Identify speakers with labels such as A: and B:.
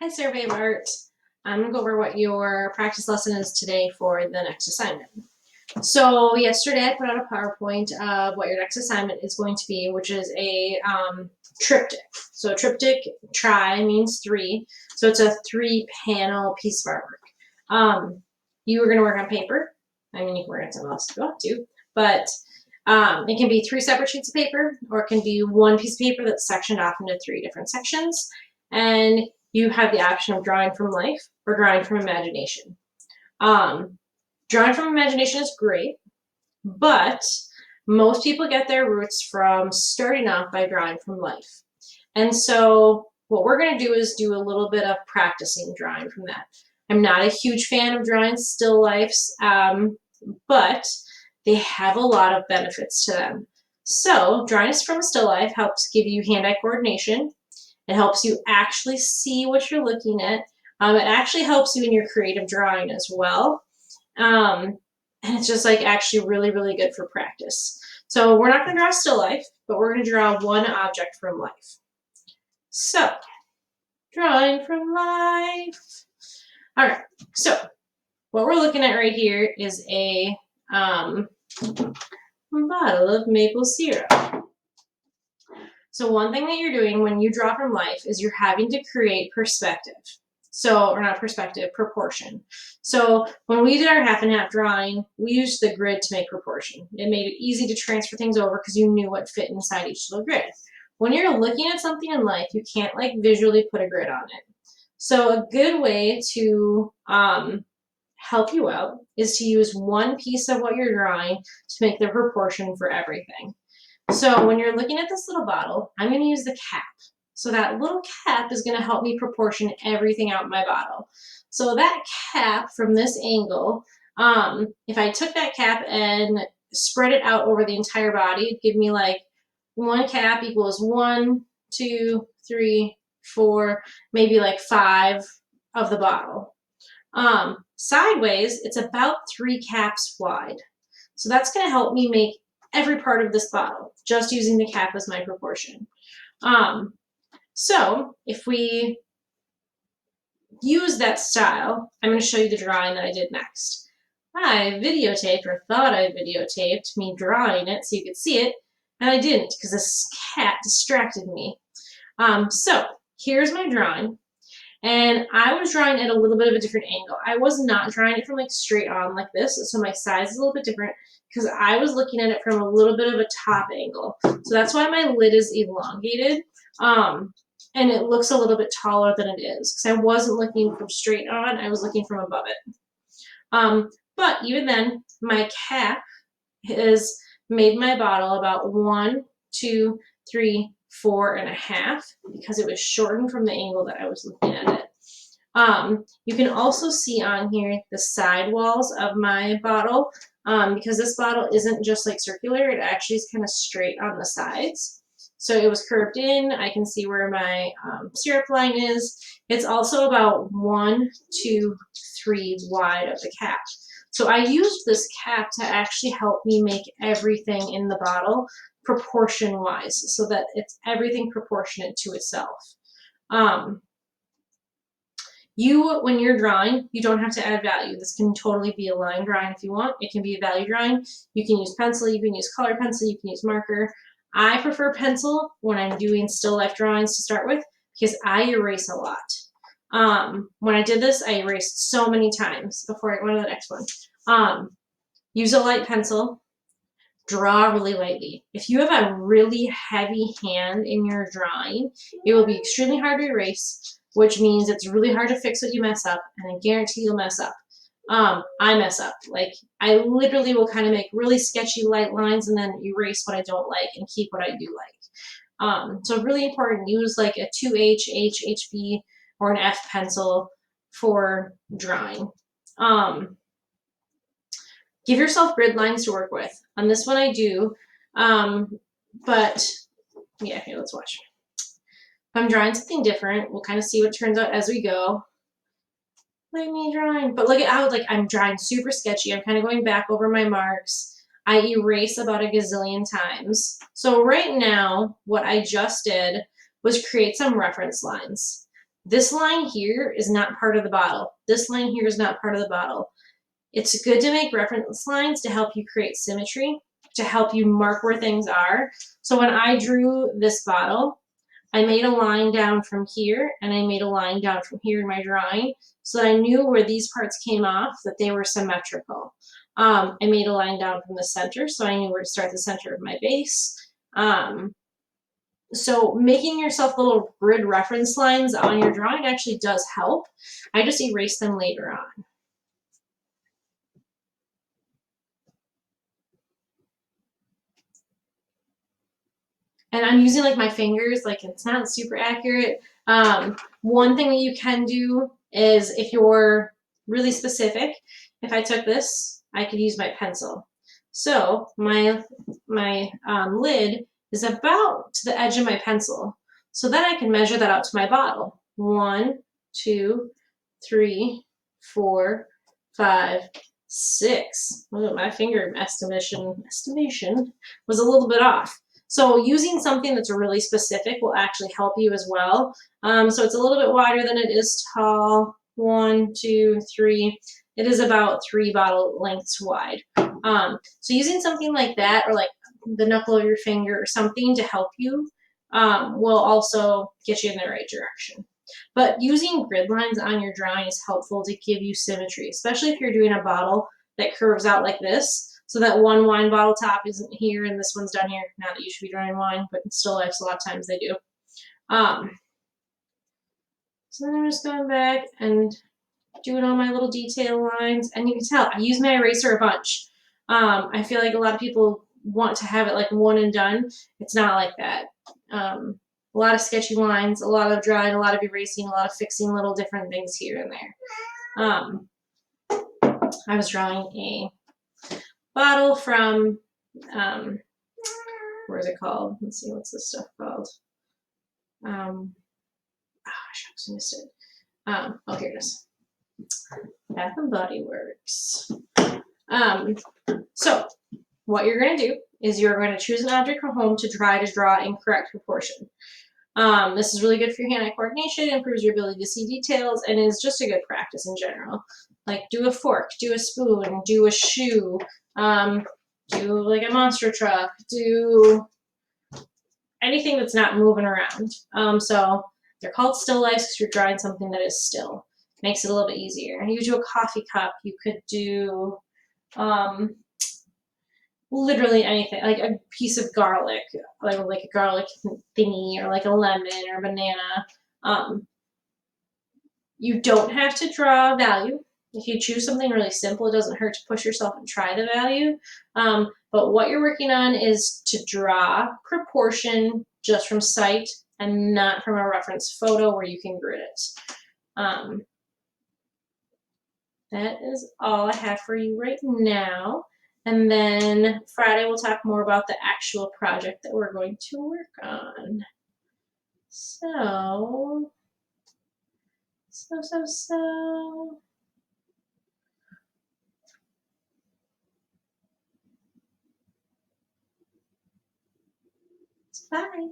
A: Hi, Survey of Art. I'm going to go over what your practice lesson is today for the next assignment. So yesterday I put out a PowerPoint of what your next assignment is going to be, which is a triptych. So a triptych, tri means three. So it's a 3-panel piece of artwork. You were going to work on paper. I mean, you can work on something else if you want to, but it can be 3 separate sheets of paper, or it can be one piece of paper that's sectioned off into 3 different sections. And you have the option of drawing from life or drawing from imagination. Drawing from imagination is great, but most people get their roots from starting off by drawing from life. And so what we're going to do is do a little bit of practicing drawing from that. I'm not a huge fan of drawing still lifes, but they have a lot of benefits to them. So drawing from a still life helps give you hand-eye coordination. It helps you actually see what you're looking at. It actually helps you in your creative drawing as well. And it's just like actually really, really good for practice. So we're not going to draw still life, but we're going to draw one object from life. So, drawing from life. All right, so what we're looking at right here is a bottle of maple syrup. So one thing that you're doing when you draw from life is you're having to create perspective. So, or not perspective, proportion. So when we did our half and half drawing, we used the grid to make proportion. It made it easy to transfer things over because you knew what fit inside each little grid. When you're looking at something in life, you can't like visually put a grid on it. So a good way to help you out is to use one piece of what you're drawing to make the proportion for everything. So when you're looking at this little bottle, I'm going to use the cap. So that little cap is going to help me proportion everything out in my bottle. So that cap from this angle, if I took that cap and spread it out over the entire body, it'd give me like one cap equals 1, 2, 3, 4, maybe like 5 of the bottle. Sideways, it's about 3 caps wide. So that's going to help me make every part of this bottle, just using the cap as my proportion. So if we use that style, I'm going to show you the drawing that I did next. I videotaped, or thought I videotaped, me drawing it so you could see it, and I didn't because this cat distracted me. So here's my drawing. And I was drawing at a little bit of a different angle. I was not drawing it from like straight on like this, so my size is a little bit different because I was looking at it from a little bit of a top angle. So that's why my lid is elongated, and it looks a little bit taller than it is because I wasn't looking from straight on, I was looking from above it. But even then, my cap has made my bottle about 1, 2, 3, 4.5 because it was shortened from the angle that I was looking at it. You can also see on here the side walls of my bottle because this bottle isn't just like circular, it actually is kind of straight on the sides. So it was curved in. I can see where my syrup line is. It's also about 1, 2, 3 wide of the cap. So I used this cap to actually help me make everything in the bottle proportion-wise so that it's everything proportionate to itself. When you're drawing, you don't have to add value. This can totally be a line drawing if you want. It can be a value drawing. You can use pencil, you can use color pencil, you can use marker. I prefer pencil when I'm doing still life drawings to start with because I erase a lot. When I did this, I erased so many times before I go to the next one. Use a light pencil. Draw really lightly. If you have a really heavy hand in your drawing, it will be extremely hard to erase, which means it's really hard to fix what you mess up, and I guarantee you'll mess up. I mess up. Like, I literally will kind of make really sketchy light lines and then erase what I don't like and keep what I do like. So really important, use like a 2H, HB, or an F pencil for drawing. Give yourself grid lines to work with. On this one I do, but yeah, here, let's watch. If I'm drawing something different, we'll kind of see what turns out as we go. Look at me drawing. But look at how like I'm drawing super sketchy. I'm kind of going back over my marks. I erase about a gazillion times. So right now, what I just did was create some reference lines. This line here is not part of the bottle. This line here is not part of the bottle. It's good to make reference lines to help you create symmetry, to help you mark where things are. So when I drew this bottle, I made a line down from here and I made a line down from here in my drawing so that I knew where these parts came off, that they were symmetrical. I made a line down from the center so I knew where to start the center of my base. So making yourself little grid reference lines on your drawing actually does help. I just erase them later on. And I'm using like my fingers, like it's not super accurate. One thing that you can do is if you're really specific, if I took this, I could use my pencil. So my lid is about to the edge of my pencil. So then I can measure that out to my bottle. 1, 2, 3, 4, 5, 6. Oh, my finger estimation was a little bit off. So using something that's really specific will actually help you as well. So it's a little bit wider than it is tall. 1, 2, 3. It is about 3 bottle lengths wide. So using something like that, or like the knuckle of your finger or something to help you, will also get you in the right direction. But using grid lines on your drawing is helpful to give you symmetry, especially if you're doing a bottle that curves out like this. So that one wine bottle top isn't here and this one's down here. Not that you should be drawing wine, but in still lifes a lot of times they do. So then I'm just going back and doing all my little detail lines. And you can tell I use my eraser a bunch. I feel like a lot of people want to have it like one and done. It's not like that. A lot of sketchy lines, a lot of drawing, a lot of erasing, a lot of fixing little different things here and there. I was drawing a bottle from, where is it called? Let's see, what's this stuff called? Shucks, I missed it. Oh, here it is. Bath and Body Works. So what you're going to do is you're going to choose an object from home to try to draw in correct proportion. This is really good for your hand-eye coordination, improves your ability to see details, and is just a good practice in general. Like do a fork, do a spoon, do a shoe, do like a monster truck, do anything that's not moving around. So they're called still lifes because you're drawing something that is still. Makes it a little bit easier. You do a coffee cup, you could do literally anything, like a piece of garlic, like a garlic thingy, or like a lemon or a banana. You don't have to draw a value. If you choose something really simple, it doesn't hurt to push yourself and try the value. But what you're working on is to draw proportion just from sight and not from a reference photo where you can grid it. That is all I have for you right now. And then Friday we'll talk more about the actual project that we're going to work on. So. Bye.